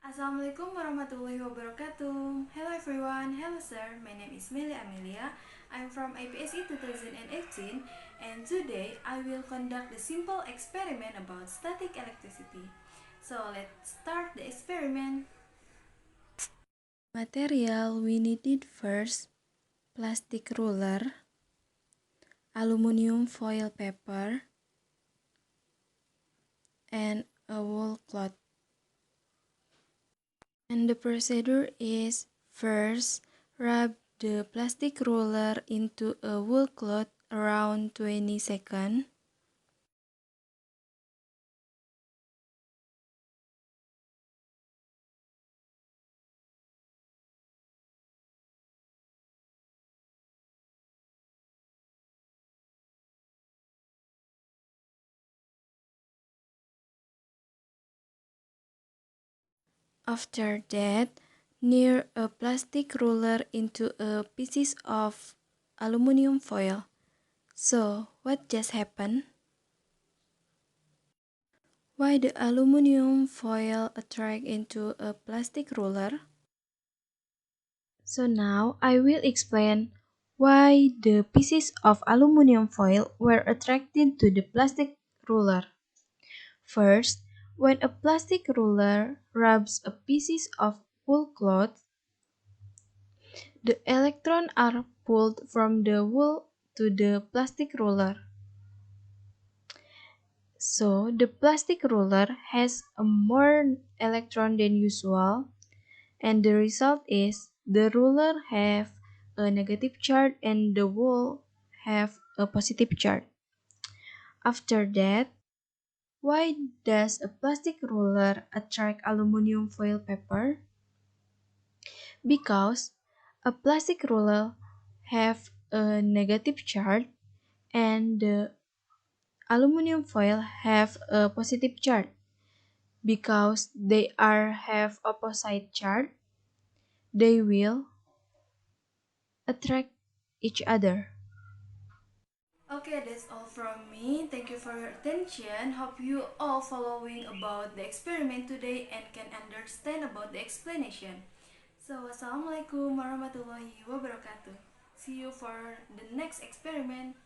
Assalamualaikum warahmatullahi wabarakatuh. Hello everyone, hello sir, my name is Meli Amelia. I'm from IPSC 2018 and today I will conduct the simple experiment about static electricity. So let's start the experiment. Material we needed first: plastic ruler, aluminum foil paper, and a wool cloth. And the procedure is: first, rub the plastic roller into a wool cloth around 20 seconds. After that, near a plastic roller into a pieces of aluminum foil. So, what just happened? Why the aluminum foil attract into a plastic roller? So now I will explain why the pieces of aluminum foil were attracted to the plastic ruler. First, when a plastic ruler rubs a pieces of wool cloth, the electrons are pulled from the wool to the plastic ruler. So the plastic ruler has a more electron than usual, and the result is the ruler have a negative charge and the wool have a positive charge. After that, why does a plastic ruler attract aluminum foil paper? Because a plastic ruler have a negative charge and the aluminum foil have a positive charge. Because they are have opposite charge, they will attract each other. Okay, that's all from me. Thank you for your attention. Hope you all following about the experiment today and can understand about the explanation. So, wassalamualaikum warahmatullahi wabarakatuh. See you for the next experiment.